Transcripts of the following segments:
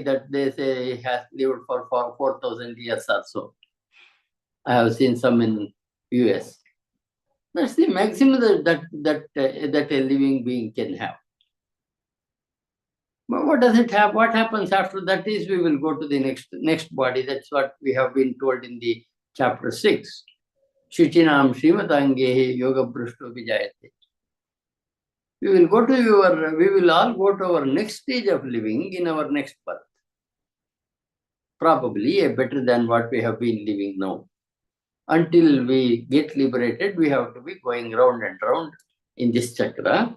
that they say he has lived for 4,000 years or so. I have seen some in US. That's the maximum that a living being can have. But what does it have? What happens after that is we will go to the next body. That's what we have been told in the chapter 6. Shichinam Srimatangehi Yoga Brushto Vijayate. We will all go to our next stage of living in our next birth. Probably a better than what we have been living now. Until we get liberated, we have to be going round and round in this chakra.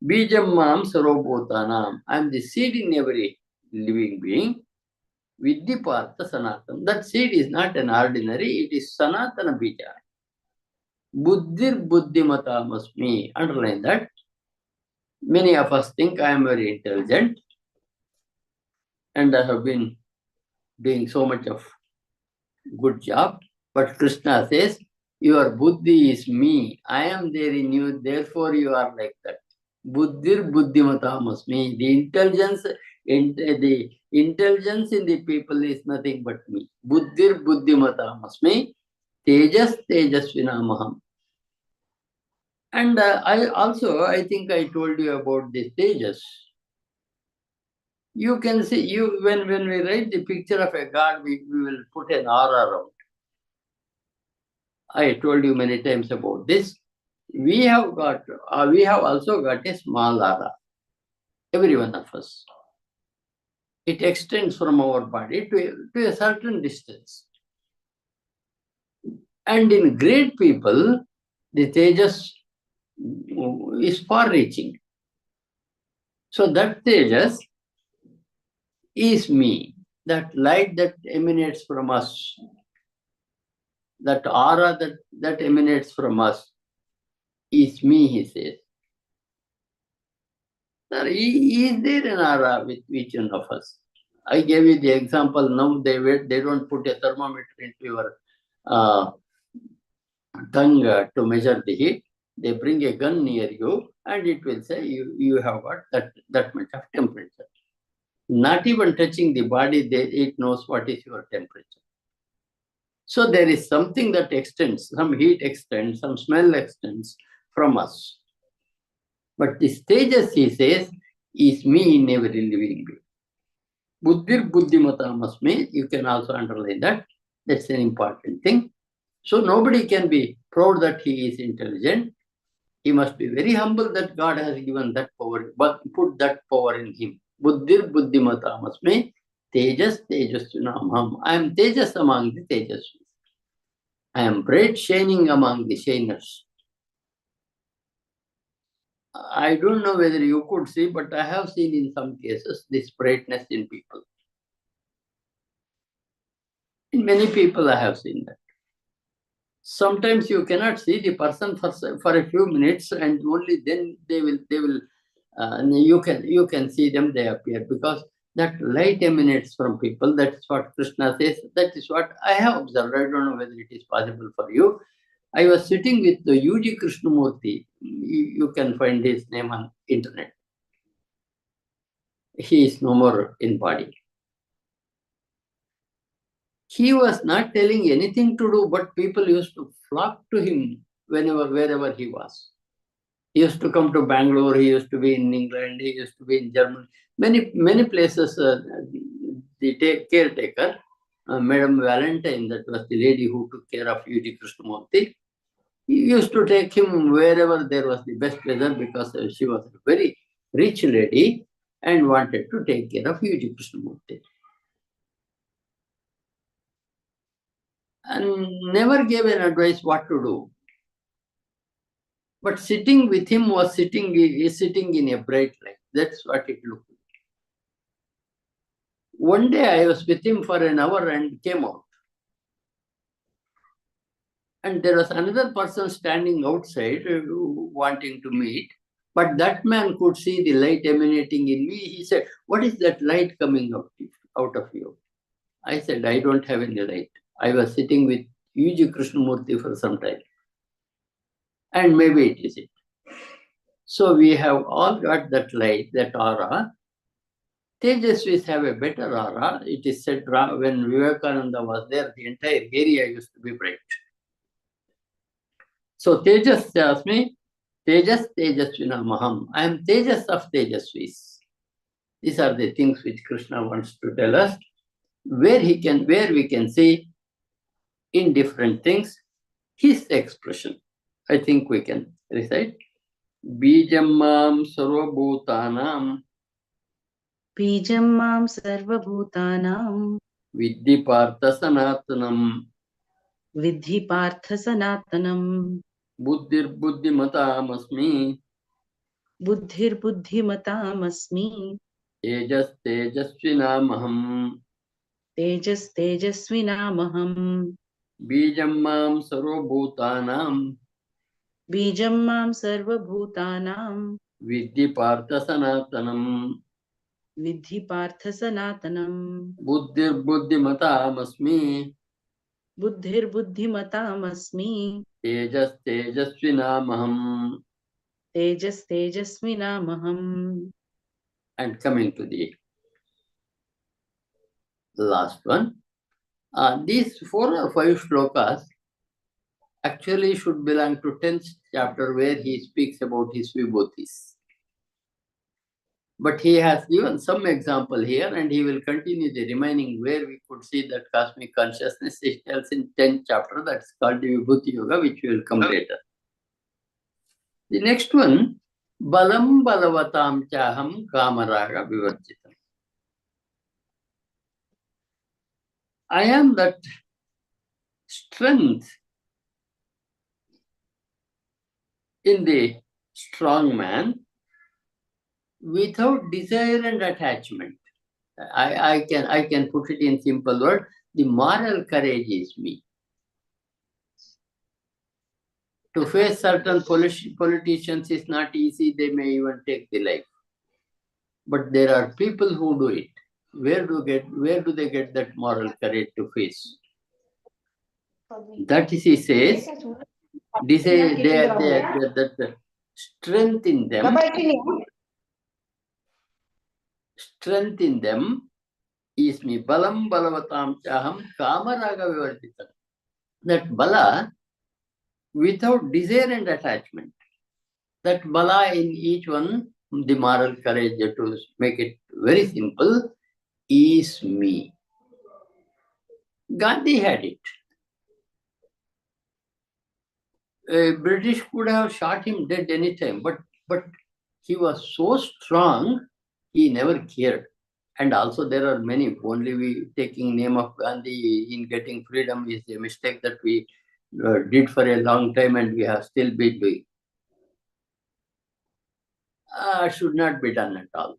Bijam Mam Sarobhotanam. I am the seed in every living being. Viddhipartha Sanatam. That seed is not an ordinary, it is Sanatana Bija. Buddhir Buddhimata Masmi. Underline that. Many of us think I am very intelligent and I have been doing so much of good job. But Krishna says, your buddhi is me. I am there in you, therefore you are like that. Buddhir buddhimatamasmi. The intelligence in the people is nothing but me. Buddhir buddhimatamasmi. Tejas tejasvinamaham. And I think I told you about this tejas. You can see, when we write the picture of a god, we will put an aura around. I told you many times about this. We have also got a small aura, every one of us. It extends from our body to a certain distance. And in great people, the tejas is far-reaching. So that tejas is me, that light that emanates from us, that aura that emanates from us is me, he says. Is there an aura with each one of us? I gave you the example. Now they don't put a thermometer into your tongue to measure the heat. They bring a gun near you and it will say you have got that much of temperature. Not even touching the body, it knows what is your temperature. So there is something that extends, some heat extends, some smell extends from us. But the stages, he says, is me in every living being. Buddhir buddhimatamasmi, you can also underline that. That's an important thing. So nobody can be proud that he is intelligent. He must be very humble that God has given that power, but put that power in him. Buddhir buddhimatamasmi, tejas tejasvinamham. I am tejas among the tejasvis. I am bright shining among the shiners. I don't know whether you could see, but I have seen in some cases this brightness in people. In many people, I have seen that. Sometimes you cannot see the person for a few minutes, and only then you can see them, they appear, because that light emanates from people. That is what Krishna says. That is what I have observed. I don't know whether it is possible for you. I was sitting with the U.G. Krishnamurti. You can find his name on internet. He is no more in body. He was not telling anything to do, but people used to flock to him wherever he was. He used to come to Bangalore, he used to be in England, he used to be in Germany. Many places, the caretaker, Madam Valentine, that was the lady who took care of U.G. Krishnamurti, he used to take him wherever there was the best weather, because she was a very rich lady and wanted to take care of U.G. Krishnamurti. And never gave an advice what to do. But sitting with him was sitting in a bright light. That's what it looked like. One day I was with him for an hour and came out. And there was another person standing outside wanting to meet. But that man could see the light emanating in me. He said, "What is that light coming out of you?" I said, "I don't have any light. I was sitting with U.G. Krishnamurti for some time. And maybe it is it." So we have all got that light, that aura. Tejasvis have a better aura. It is said when Vivekananda was there, the entire area used to be bright. So Tejas tells me, Tejas Tejasvina Maham. I am Tejas of Tejasvis. These are the things which Krishna wants to tell us, where we can see in different things his expression. I think we can recite. Bijam mam sarvabhutanam Bijam mam sarvabhutanam Vidhi partha sanatanam Vidhi partha sanatanam Buddhir buddhimatam asmi Buddhir buddhimatam asmi Tejas tejasvinamaham Tejas tejasvinamaham Bijam mam sarvabhutanam Bijam mam sarvabhutanam Vidhi partha sanatanam Vidhi partha sanatanam Buddhir buddhimatam asmi Buddhir buddhimatam asmi Tejas tejasvinamaham. Tejas tejasvinamaham. And coming to the last one, these 4 or 5 shlokas actually should belong to 10th chapter where he speaks about his vibhutis. But he has given some example here and he will continue the remaining where we could see that cosmic consciousness is tells in 10th chapter, that's called the Vibhuti Yoga, which will come later. The next one, Balam Balavatam Chaham Kamaraga Vivarjitam. I am that strength in the strong man without desire and attachment. I can put it in simple word. The moral courage is me. To face certain politicians is not easy. They may even take the life. But there are people who do it. Where do they get that moral courage to face? That is, he says, that strength in them is me. Balam balavatam chaham kamaraga vivarjitam. That bala without desire and attachment. That bala in each one, the moral courage, to make it very simple, is me. Gandhi had it. British could have shot him dead anytime, but he was so strong, he never cared. And also there are many, only we taking name of Gandhi in getting freedom is a mistake that we did for a long time and we have still been doing. Should not be done at all.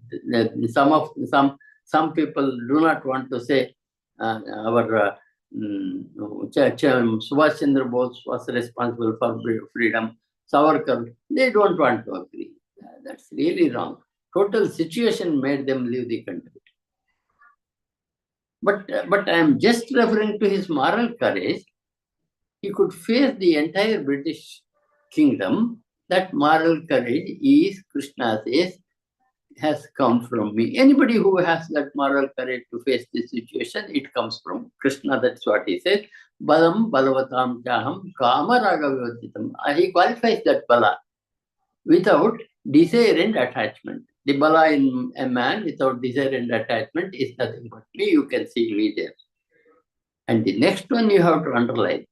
Some people do not want to say our Subhash Chandra Bose was responsible for freedom. Savarkar, they don't want to agree. That's really wrong. Total situation made them leave the country. But I am just referring to his moral courage. He could face the entire British kingdom. That moral courage is, Krishna says, has come from me. Anybody who has that moral courage to face this situation, it comes from Krishna. That's what he says. Balam balavatam chaham kama raga vivarjitam. He qualifies that bala without desire and attachment. The bala in a man without desire and attachment is nothing but me. You can see me there. And the next one you have to underline.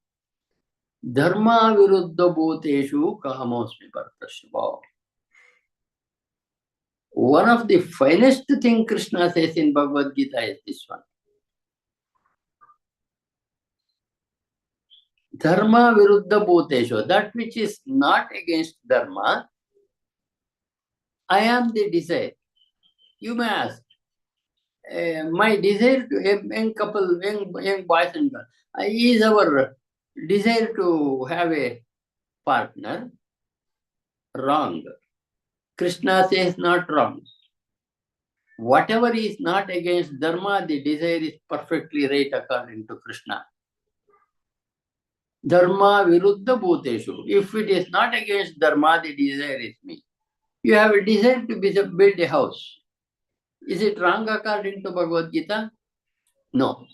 Dharma viruddha bhuteshu kamosmi partashiva. One of the finest thing Krishna says in Bhagavad Gita is this one. Dharma viruddha bhuteshu. That which is not against dharma, I am the desire. You may ask, my desire to young couple, young boys and girls, is our desire to have a partner wrong? Krishna says not wrong. Whatever is not against dharma, the desire is perfectly right according to Krishna. Dharma viruddha bhuteshu. If it is not against dharma, the desire is me. You have a desire to build a house. Is it wrong according to Bhagavad Gita? No.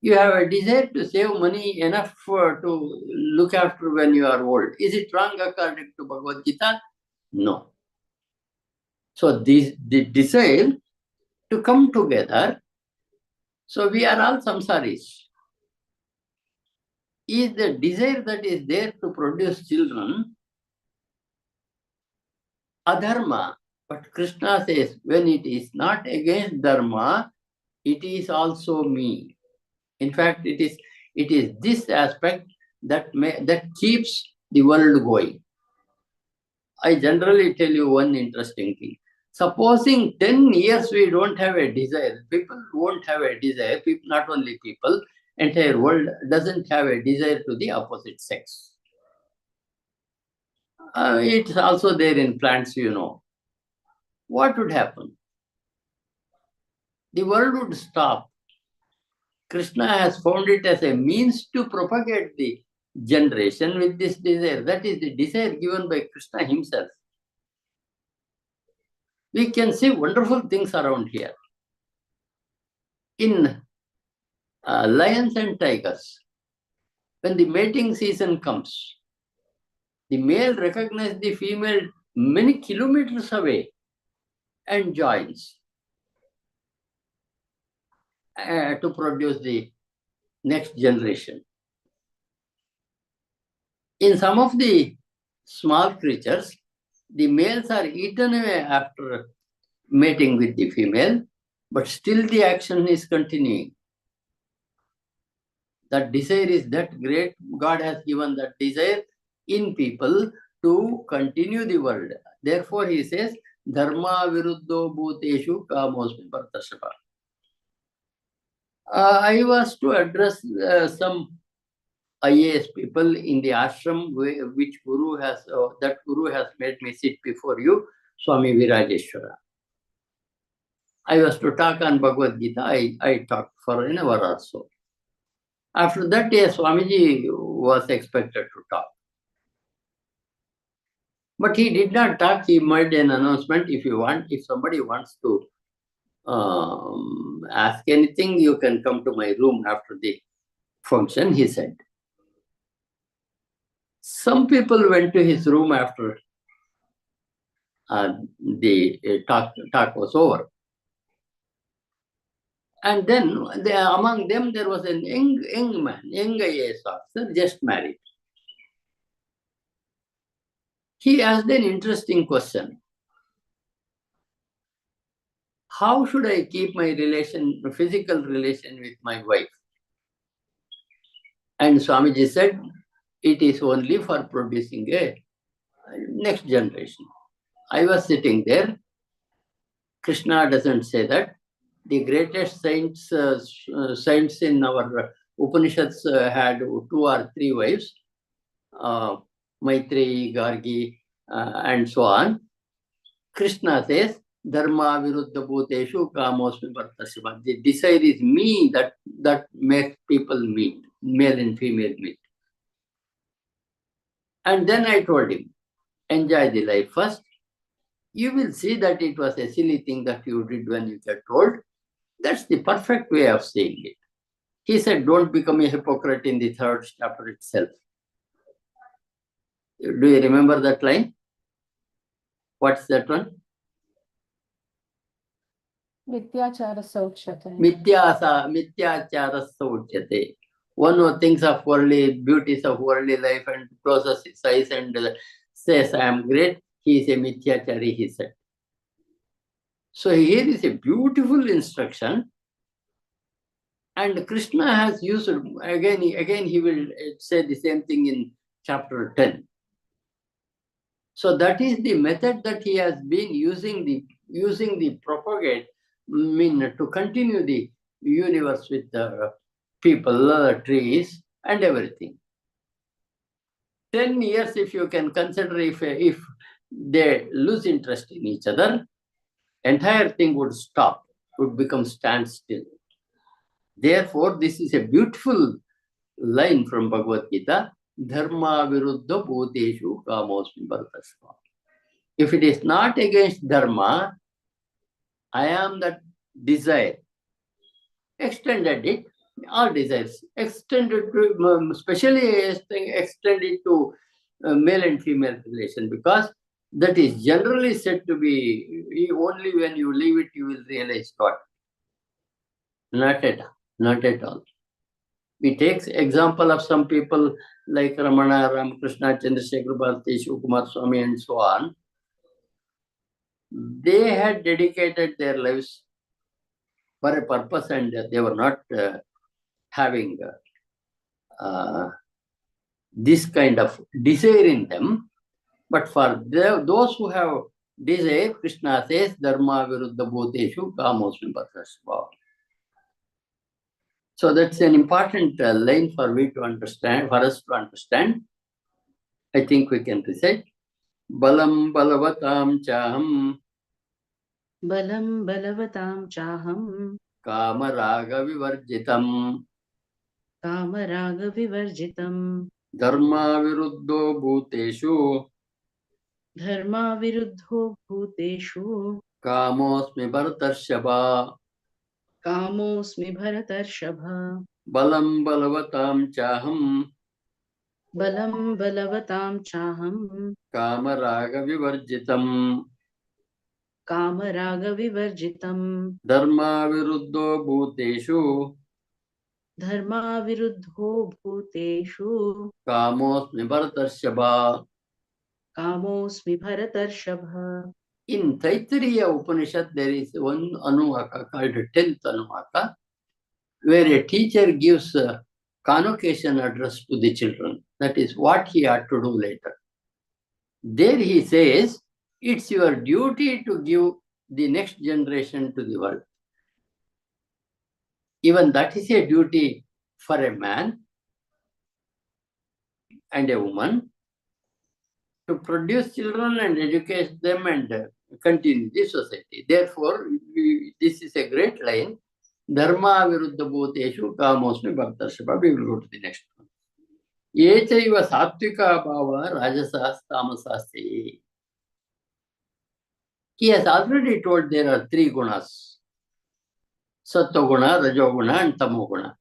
You have a desire to save money enough to look after when you are old. Is it wrong according to Bhagavad Gita? No. So the desire to come together, so we are all samsaris. Is the desire that is there to produce children adharma? But Krishna says, when it is not against dharma, it is also me. In fact, it is this aspect that keeps the world going. I generally tell you one interesting thing. Supposing 10 years we don't have a desire, people won't have a desire, people, not only people, entire world doesn't have a desire to the opposite sex. It's also there in plants, you know. What would happen? The world would stop. Krishna has found it as a means to propagate the generation with this desire. That is the desire given by Krishna himself. We can see wonderful things around here. In lions and tigers, when the mating season comes, the male recognizes the female many kilometers away and joins to produce the next generation. In some of the small creatures, the males are eaten away after mating with the female, but still the action is continuing. That desire is that great. God has given that desire in people to continue the world. Therefore, he says, Dharma viruddho bhuteshu kamosmi bhartashapa. I was to address some IAS people in the ashram, which Guru has, that Guru has made me sit before you, Swami Virajeshwara. I was to talk on Bhagavad Gita. I talked for an hour or so. After that, Swamiji was expected to talk. But he did not talk. He made an announcement. If somebody wants to ask anything, you can come to my room after the function, he said. Some people went to his room after the talk was over. And then among them, there was a young man, young IAS officer, just married. He asked an interesting question. How should I keep my physical relation with my wife? And Swamiji said, it is only for producing a next generation. I was sitting there. Krishna doesn't say that. The greatest saints in our Upanishads had 2 or 3 wives, Maitreyi, Gargi, and so on. Krishna says, Dharma viruddha bhuteshu kamosmi bhartashva. The desire is me that makes people meet, male and female meet. And then I told him, enjoy the life first. You will see that it was a silly thing that you did when you get old. That's the perfect way of saying it. He said, don't become a hypocrite in the 3rd chapter itself. Do you remember that line? What's that one? Mityachara sauchyate. Mityachara sauchyate. One who thinks of worldly beauties of worldly life and closes his eyes and says, I am great, he is a mithyachari, he said. So here is a beautiful instruction. And Krishna has used, again he will say the same thing in chapter 10. So that is the method that he has been using the propagate, to continue the universe with the people, trees, and everything. 10 years, if you can consider, if they lose interest in each other, entire thing would stop, would become standstill. Therefore, this is a beautiful line from Bhagavad Gita, Dharma viruddha bhuteshu kamosmi bhartashva. If it is not against Dharma, I am that desire. Extended it, all desires. Extended to, especially extended to male and female relation, because that is generally said to be only when you leave it, you will realize God. Not at all. We take example of some people like Ramana, Ramakrishna, Chandrasekhar Bharati, Shivakumar Swami, and so on. They had dedicated their lives for a purpose, and they were not having this kind of desire in them. But for those who have desire, Krishna says, Dharma Viruddha Bhuteshu Kamosmi Bhadrasva. So that's an important line for us to understand. I think we can recite. Balam Balavatam Chaham Balam balavatam chaham Kama Raga Vivarjitam kamaraga vivarjitam Dharma Viruddho Bhuteshu dharma viruddho bhuteshu Kamosmi Bhartarshava. kamosmi bharatarshava. Balam Balavatam Chaham Balam balavatam chaham Kama Raga Vivarjitam kamaraga vivarjitam Dharma Viruddho Bhuteshu dharma viruddho bhuteshu Kamosmi Bhartarshava. kamosmi bharatarshava. In Taittiriya Upanishad, there is one Anuvaka called 10th Anuvaka, where a teacher gives a convocation address to the children. That is what he had to do later. There he says, it's your duty to give the next generation to the world. Even that is a duty for a man and a woman to produce children and educate them and continue the society. Therefore, this is a great line. Dharma Viruddha Bhuteshu Kamosmi Bhaktarshapa. We will go to the next one. Yechaiva Sattvika Bhava Rajasas Tamasasti. He has already told there are three gunas: Sattva-guna, Rajo-guna, and Tamo-guna.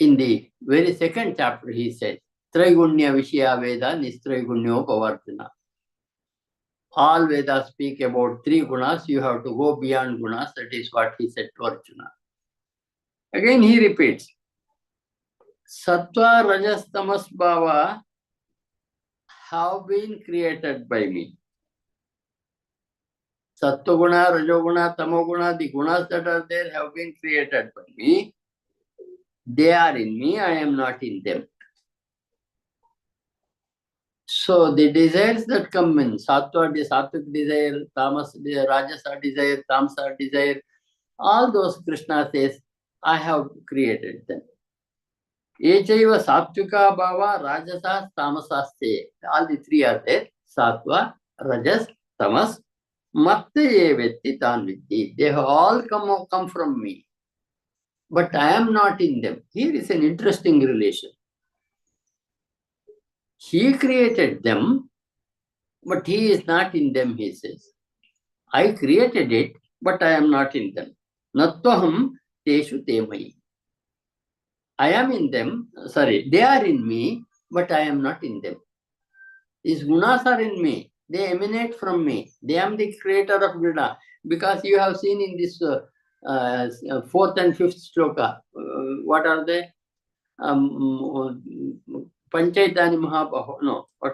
In the very second chapter, he says, Traigunya Vishya Veda Nistraigunya Pavartana. All Vedas speak about three gunas. You have to go beyond gunas. That is what he said to Arjuna. Again, he repeats, Sattva, Rajas, Tamas, Bhava have been created by me. Sattva-guna, Rajoguna, Tamoguna, the gunas that are there have been created by me. They are in me, I am not in them. So the desires that come in, Sattva, the Sattvic desire, Tamas, the Rajasa desire, Tamasa desire, all those Krishna says, I have created them. Echaiva Sattvika Bhava, Rajasa, Tamasaste. All the three are there. Sattva, Rajas, Tamas, Matte Vetti Tanvitti. They have all come from me. But I am not in them. Here is an interesting relation. He created them, but he is not in them, he says. I created it, but I am not in them. Nattoham teshu temai. I am in them, they are in me, but I am not in them. These gunas are in me. They emanate from me. They am the creator of guna. Because you have seen in this fourth and fifth shloka, what are they? Panchaitani Mahabaho. No, I'll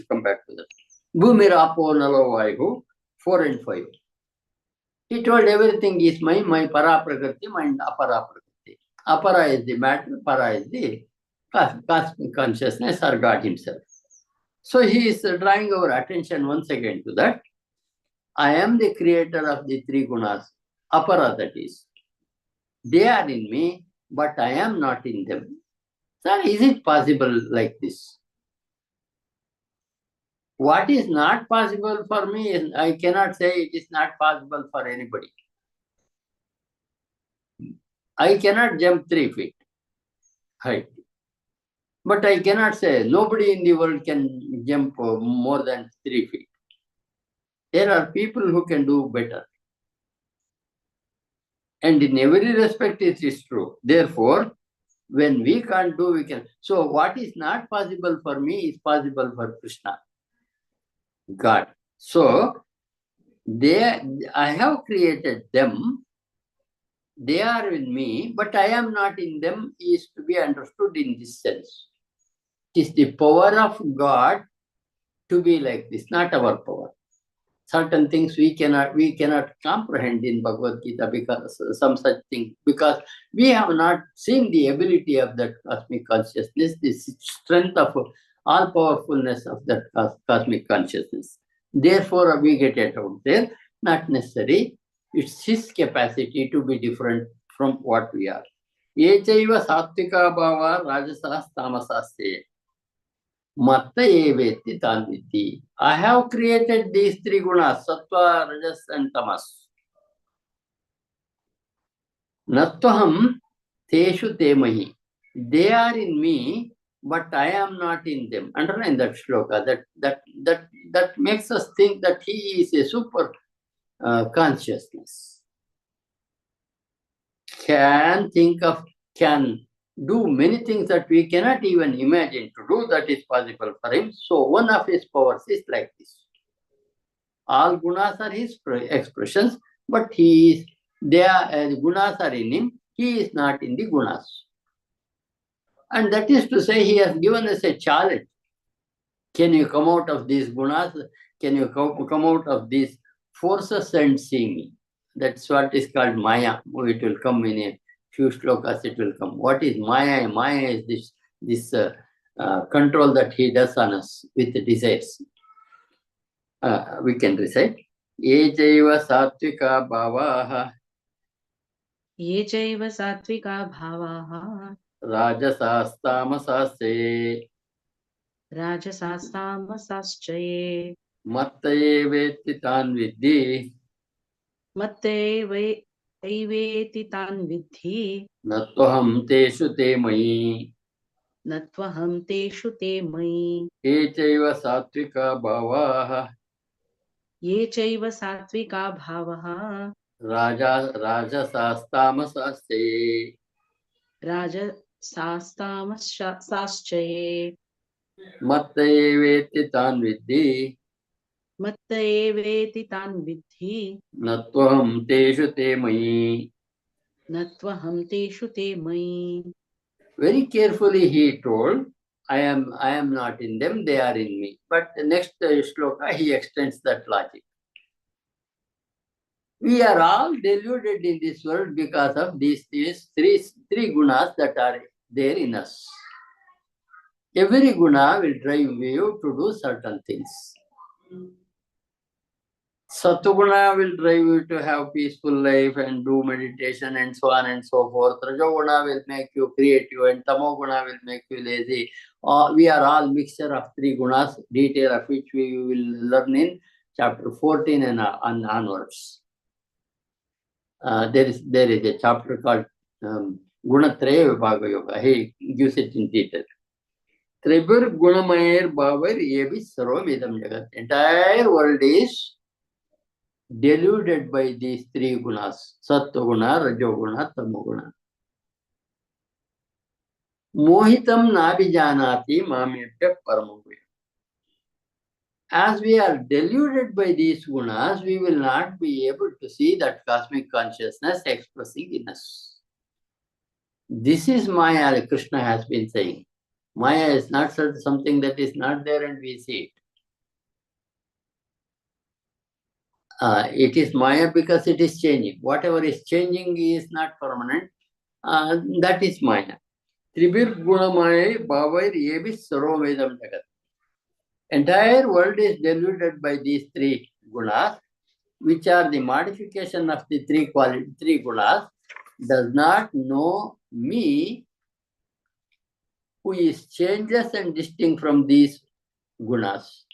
come back to that. Bhumirapo Nalo Vayu, 4 and 5. He told everything is my para prakriti, my apara prakriti. Apara is the matter, para is the cosmic consciousness or God himself. So he is drawing our attention once again to that. I am the creator of the three gunas, apara that is. They are in me, but I am not in them. Sir, is it possible like this? What is not possible for me, I cannot say it is not possible for anybody. I cannot jump 3 feet height. But I cannot say nobody in the world can jump more than 3 feet. There are people who can do better. And in every respect, it is true. Therefore, when we can't do, we can. So, what is not possible for me is possible for Krishna, God. So, I have created them. They are in me, but I am not in them, is to be understood in this sense. It is the power of God to be like this, not our power. Certain things we cannot comprehend in Bhagavad Gita, because some such thing, because we have not seen the ability of that cosmic consciousness, the strength of all powerfulness of that cosmic consciousness. Therefore, we get it out there. Not necessary. It's his capacity to be different from what we are. Echaiva sattvika bhava rajasas tamasasya. Matta evetti tanviti. I have created these three gunas, sattva, rajas, and tamas. Nattvaham teshu temahi. They are in me, but I am not in them. Underline that shloka. That makes us think that he is a super consciousness. Can do many things that we cannot even imagine to do, that is possible for him. So one of his powers is like this. All gunas are his expressions, but gunas are in him. He is not in the gunas. And that is to say, he has given us a challenge. Can you come out of these gunas? Can you come out of these forces and see me? That's what is called Maya. It will come in a few shlokas, it will come. What is Maya? Maya is this control that he does on us with the desires. We can recite. Ye jaiva sattvika bhavaha. ये चैव सात्विका भावाः Rajasastamasase. राजसास्तामसाश्च ये Matta evetti tan viddhi. मत्तैवेति तान् विद्धि Nattvaham teshu te mayi. न त्वहं तेषु ते मयि Ye chaiva sattvika bhavaha. ये चैव सात्विका भावः Rajasastamasase. राजसास्तामसाश्च ये Matta evetti tan viddhi. मत्त एवेति तान् विद्धि Nattvaham teshu te mayi. न त्वहं तेषु ते मयि. Very carefully he told, I am not in them, they are in me. But the next shloka, he extends that logic. We are all deluded in this world because of these three gunas that are there in us. Every guna will drive you to do certain things. Sattva will drive you to have peaceful life and do meditation and so on and so forth. Rajoguna will make you creative and Tamoguna will make you lazy. We are all mixture of three gunas, detail of which we will learn in chapter 14 and onwards. There is a chapter called Gunatraya Vibhaga Yoga. He gives it in detail. Tribur Gunamayer Babar Yebi Sarvamidam Jagat. Entire world is deluded by these three gunas, sattva guna, rajoguna, tamoguna. Mohitam nabhijanati mamebhya paramogya. As we are deluded by these gunas, we will not be able to see that cosmic consciousness expressing in us. This is Maya, Krishna has been saying. Maya is not something that is not there and we see it. It is Maya because it is changing. Whatever is changing is not permanent. That is Maya. Tribir Gunamaya Bhavair Yebis Sarvamedam Jagat. Entire world is deluded by these three gunas, which are the modification of the three gunas, does not know me, who is changeless and distinct from these gunas.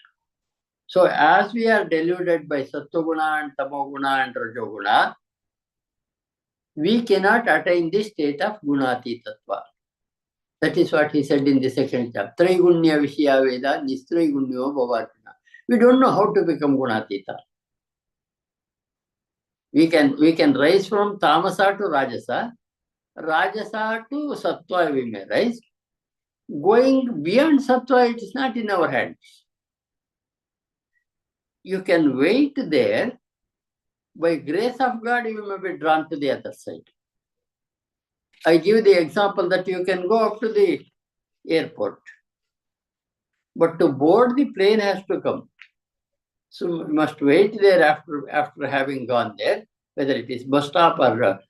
So as we are deluded by Sattva-guna and Tamo-guna and Rajo-guna, we cannot attain the state of Gunati Tattva. That is what he said in the second chapter. Traigunya Vishya Veda Nistraigunyo Bhavartina. We don't know how to become Gunatita. We can rise from tamasa to rajasa, rajasa to sattva we may rise. Going beyond sattva, it is not in our hands. You can wait there. By grace of God, you may be drawn to the other side. I give the example that you can go up to the airport, but to board the plane has to come. So you must wait there after having gone there, whether it is bus stop or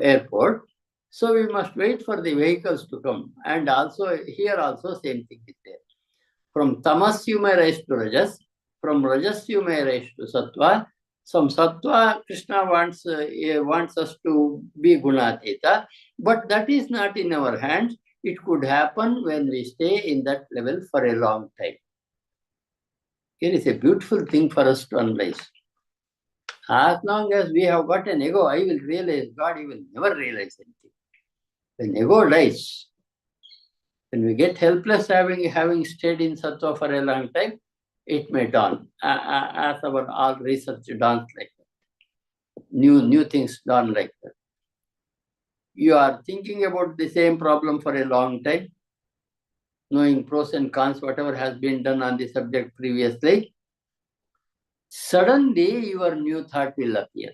airport. So we must wait for the vehicles to come. And also here also same thing is there. From tamas you may rise to rajas. From rajas you may rise to sattva. Some sattva Krishna wants us to be gunatita, but that is not in our hands. It could happen when we stay in that level for a long time. It is a beautiful thing for us to analyze. As long as we have got an ego, I will realize God, he will never realize anything. When ego dies, when we get helpless having stayed in sattva for a long time, it may dawn. As our all research dawns like that. New things dawn like that. You are thinking about the same problem for a long time, knowing pros and cons, whatever has been done on the subject previously. Suddenly, your new thought will appear.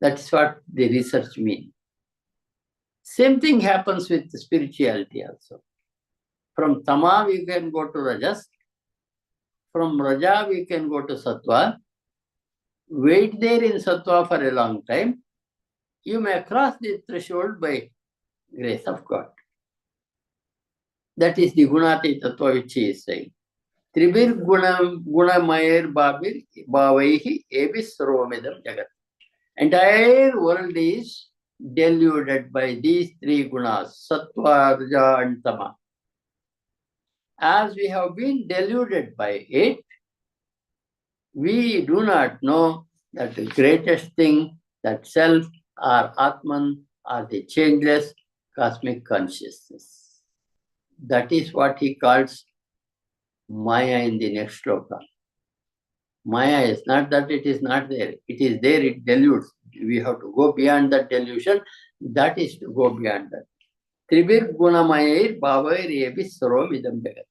That's what the research means. Same thing happens with spirituality also. From tama, we can go to rajas. From raja, we can go to sattva. Wait there in sattva for a long time. You may cross the threshold by grace of God. That is the gunati tattva which he is saying. Tribir gunamayer babir bhavaihi ebis sarvamidam jagat. Entire world is deluded by these three gunas, sattva, raja and tama. As we have been deluded by it, we do not know that the greatest thing, that self or Atman or the changeless cosmic consciousness. That is what he calls Maya in the next shloka. Maya is not that it is not there. It is there, it deludes. We have to go beyond that delusion. That is to go beyond that. Tribir gunamayir bhavair ebis sarvamidam jagat.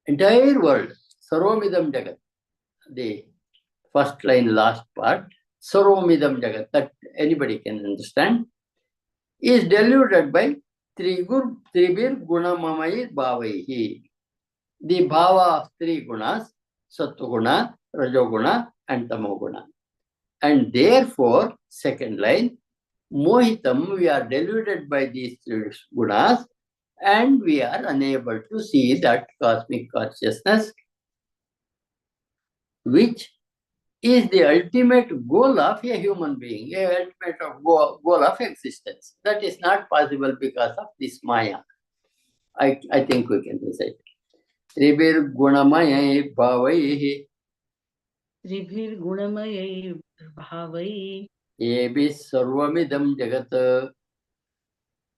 Entire world, sarvamidam jagat. The first line, last part, sarvamidam jagat, that anybody can understand, is deluded by tribir gunamamayir bhavaihi. The bhava of three gunas, sattva-guna, rajoguna, and tamoguna. And therefore, second line, mohitam, we are deluded by these three gunas, and we are unable to see that cosmic consciousness, which is the ultimate goal of a human being, a ultimate goal of existence. That is not possible because of this Maya. I think we can recite. Tribir gunamaya bhavaihi. Tribhir gunamaya bhavai. Ebis sarvamidam jagat.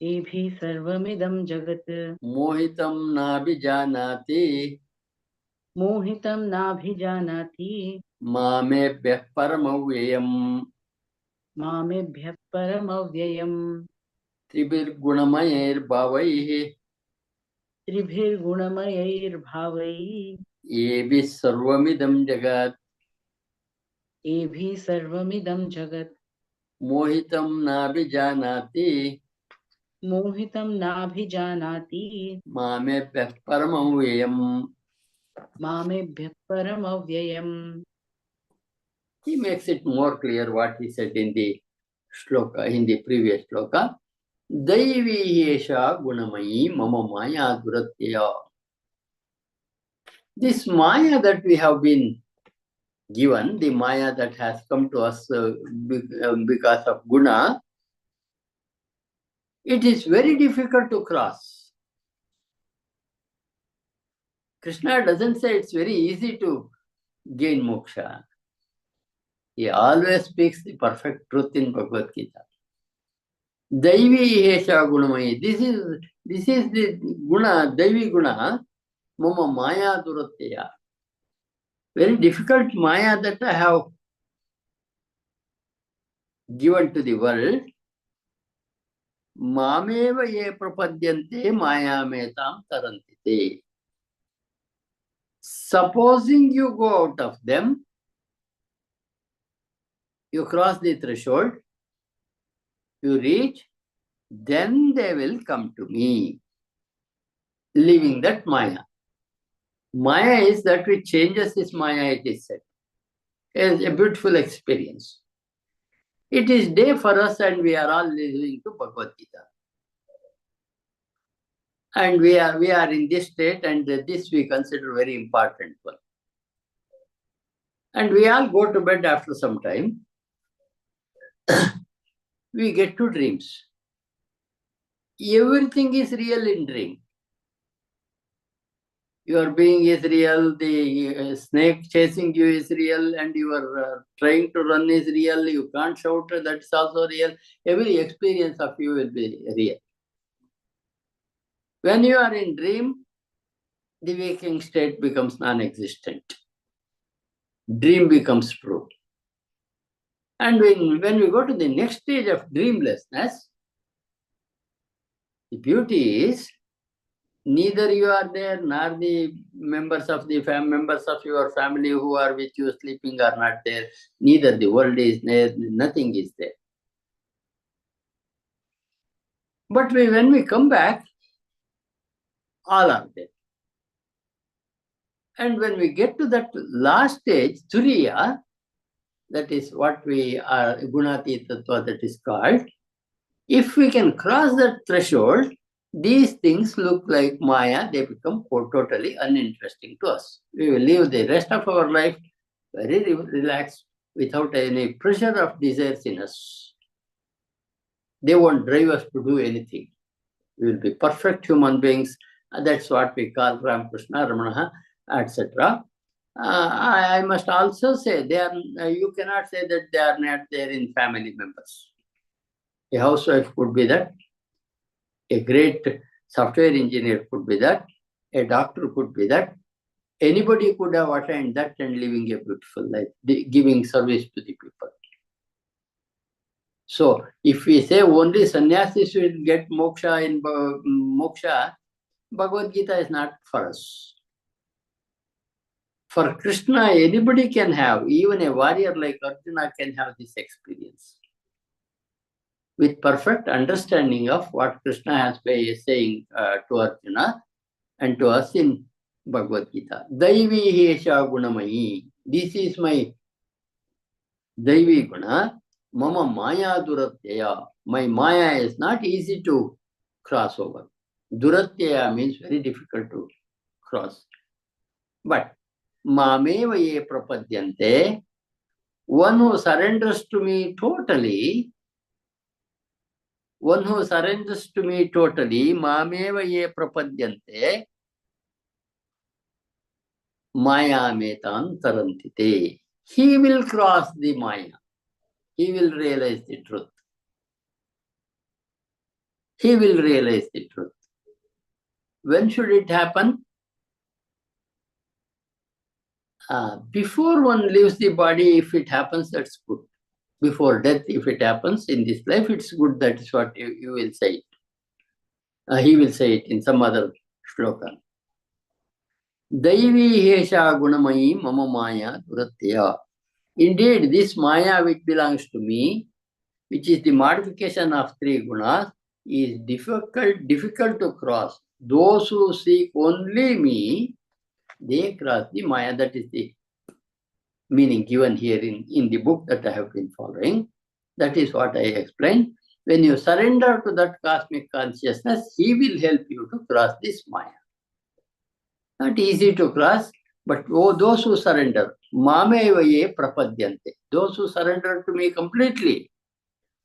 Ebhi sarvamidam jagat. Mohitam nabhijanati. Mohitam nabhijanati. Mamebhyah paramavyayam. Mamebhyah paramavyayam. Tribir gunamayer bhavaihi. Tribhir gunamayair bhavai. Ebis sarvamidam jagat. Ebhi sarvamidam jagat. Mohitam nabhijanati. Mohitam nabhijanati. Mamebhyah paramavyayam. Mamebhyah paramavyayam. He makes it more clear what he said in the shloka, in the previous shloka. Daivi yesha gunamayi mama maya duratya. This Maya that we have been given, the Maya that has come to us because of guna, it is very difficult to cross. Krishna doesn't say it's very easy to gain moksha. He always speaks the perfect truth in Bhagavad Gita. Daivi hesha gunamayi. This is the guna, Daivi guna, mama maya duratya. Very difficult Maya that I have given to the world, mameva ye prapadyante mayametam tarantite. Supposing you go out of them, you cross the threshold, you reach, then they will come to me, leaving that Maya. Maya is that which changes this Maya, it is said. It's a beautiful experience. It is day for us and we are all listening to Bhagavad Gita. And we are in this state, and this we consider very important one. And we all go to bed after some time. We get to dreams. Everything is real in dream. Your being is real, the snake chasing you is real, and you are trying to run is real, you can't shout, that's also real. Every experience of you will be real. When you are in dream, the waking state becomes non-existent. Dream becomes true. And when we go to the next stage of dreamlessness, the beauty is neither you are there nor the members of your family who are with you sleeping are not there. Neither the world is there, nothing is there. But when we come back, all are there. And when we get to that last stage, Turiya, that is what we are, Gunati Tattva that is called, if we can cross that threshold, these things look like Maya, they become totally uninteresting to us. We will live the rest of our life very relaxed, without any pressure of desires in us. They won't drive us to do anything. We will be perfect human beings. That's what we call Ramakrishna, Ramana, etc. I must also say, you cannot say that they are not there in family members. A housewife could be that. A great software engineer could be that. A doctor could be that. Anybody could have attained that and living a beautiful life, giving service to the people. So, if we say only sannyasis will get moksha in moksha, Bhagavad Gita is not for us. For Krishna, anybody can have, even a warrior like Arjuna can have this experience. With perfect understanding of what Krishna has been saying to Arjuna and to us in Bhagavad Gita. Daivi hesha gunamayi. This is my Daivi guna. Mama maya duratyaya. My maya is not easy to cross over. Duratyaya means very difficult to cross. But mameva ye prapadyante. One who surrenders to me totally, mameva ye prapadyante, maya metam tarantite. He will cross the maya. He will realize the truth. He will realize the truth. When should it happen? Before one leaves the body, if it happens, that's good. Before death, if it happens in this life, it's good. That is what you will say it. He will say it in some other shloka. Daivi hesha gunamayi mama maya duratya. Indeed, this maya which belongs to me, which is the modification of three gunas, is difficult to cross. Those who seek only me, they cross the maya. That is the meaning given here in the book that I have been following. That is what I explained. When you surrender to that cosmic consciousness, he will help you to cross this maya. Not easy to cross, but those who surrender, mameva ye prapadyante. Those who surrender to me completely,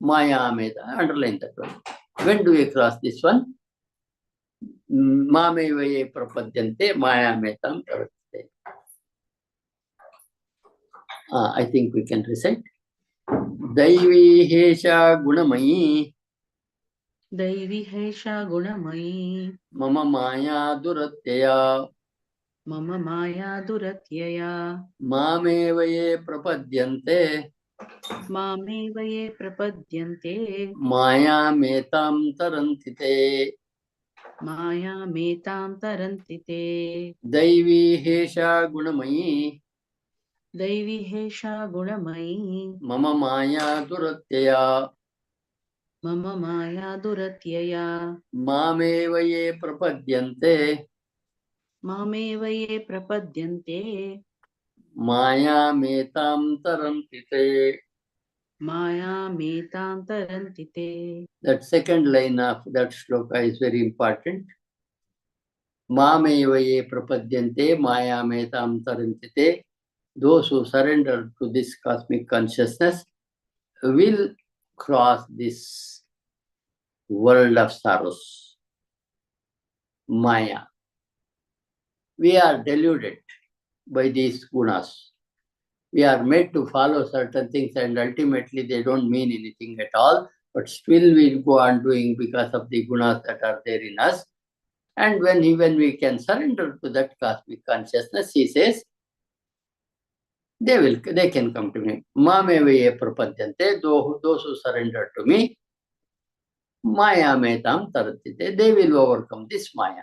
maya ameta, underline that one. When do we cross this one? Mameva ye prapadyante, maya ametam prapadyante. I think we can recite. Daivi hesha gunamayi. Daivi hesha gunamayi. Mama maya duratyaya. Mama maya duratyaya. Mameva ye prapadyante. मामेव ये प्रपद्यन्ते मायामेतां तरन्ति ते मायामेतां तरन्ति ते दैवी हेषा गुणमयी दैवी हेषा गुणमयी मम माया दुरत्यया मम माया दुरत्यया मामेव ये प्रपद्यन्ते मामेव ये प्रपद्यन्ते मायामेतां तरन्ति ते. मायामेतां तरन्ति ते. That second line of that shloka is very important. Mameva ye prapadyante mayametam taranti te. Those who surrender to this cosmic consciousness will cross this world of sorrows. Maya. We are deluded by these gunas. We are made to follow certain things and ultimately they don't mean anything at all, but still we go on doing because of the gunas that are there in us. And when we can surrender to that cosmic consciousness, he says, they can come to me. Mameva prapadyante, those who surrender to me, maya metam taratite, they will overcome this maya.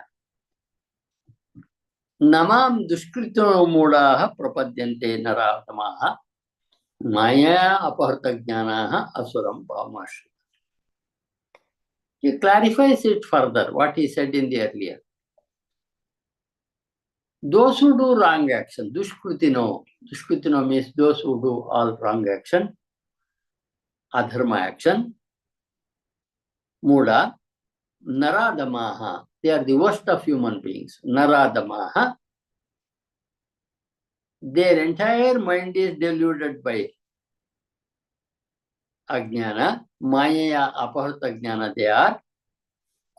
Namam dushkritano moodaha prapadyante naratamaha maya aparta jnanaha asuram bhavamashri. He clarifies it further, what he said in the earlier. Those who do wrong action, dushkritino means those who do all wrong action, adharma action, muda, naradamaha, they are the worst of human beings, naradamaha, their entire mind is deluded by ajnana, maya aparta jnana, they are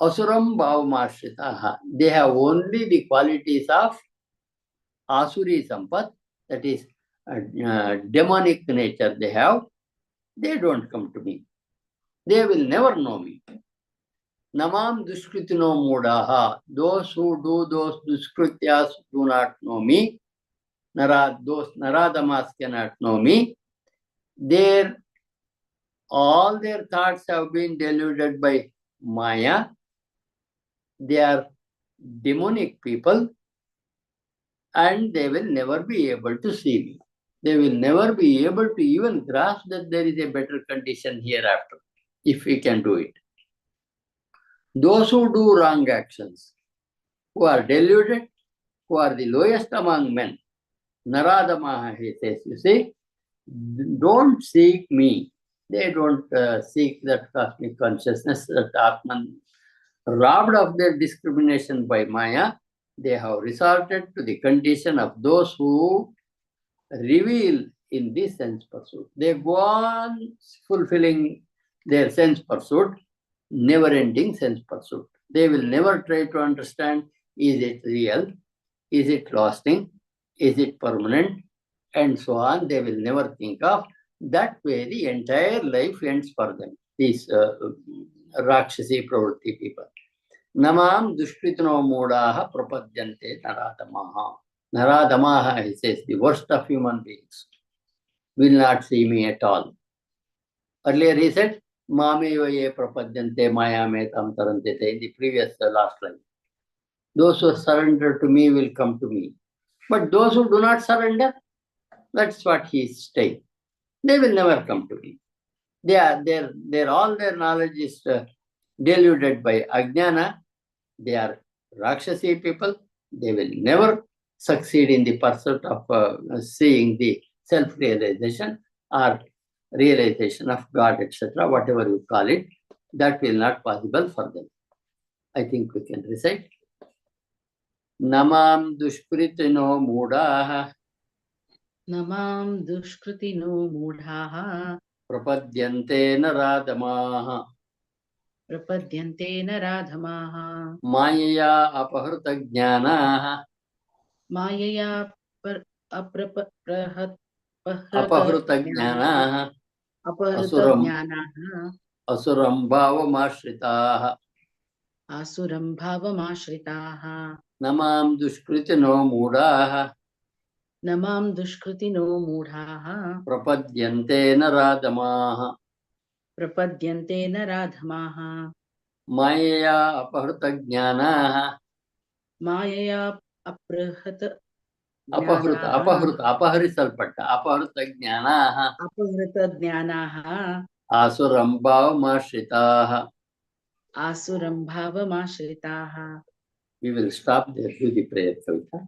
asuram bhavamashritaha, they have only the qualities of asuri sampat, that is demonic nature they have. They don't come to me. They will never know me. Namam duskritino moodaha. Those who do those duskrityas do not know me. Those naradamas cannot know me. All their thoughts have been deluded by Maya. They are demonic people and they will never be able to see me. They will never be able to even grasp that there is a better condition hereafter, if we can do it. Those who do wrong actions, who are deluded, who are the lowest among men, Naradamaha, he says, you see, don't seek me. They don't seek that cosmic consciousness, that Atman. Robbed of their discrimination by Maya, they have resorted to the condition of those who reveal in this sense pursuit. They go on fulfilling their sense pursuit, never-ending sense pursuit. They will never try to understand, is it real, is it lasting, is it permanent, and so on. They will never think of. That way the entire life ends for them, these Rakshasi Pravritti people. Namam dushkritano moodaha prapadyante naradamaha. Naradamaha, he says, the worst of human beings, will not see me at all. Earlier he said, Mameva ye prapadyante maya metam tarantete, in the previous last line. Those who surrender to me will come to me. But those who do not surrender, that's what he is saying. They will never come to me. All their knowledge is deluded by ajnana. They are Rakshasi people. They will never succeed in the pursuit of seeing the self-realization or realization of God, etc., whatever you call it. That will not possible for them. I think we can recite. Namam dushkritino moodaha Namam dushkritino mudhaha prapadyante naradamaha prapadyante naradhamaha mayaya apahrta jnanaha mayaya apahrta jnanaha aparita asuram jnanaha asuram bhavamashritaha asuram bhavamashritaha namam dushkritino moodaha न मां दुष्कृतिनो मूढाः प्रपद्यन्ते नराधमाः प्रपद्यन्ते नराधमाः मायया अपहृतज्ञानाः मायया ज्ञानाः अपहृतज्ञानाः अपहृतज्ञानाः आसुरं भावमाश्रिताः. आसुरं भावमाश्रिताः. We will stop there. Do the prayer, Kavita.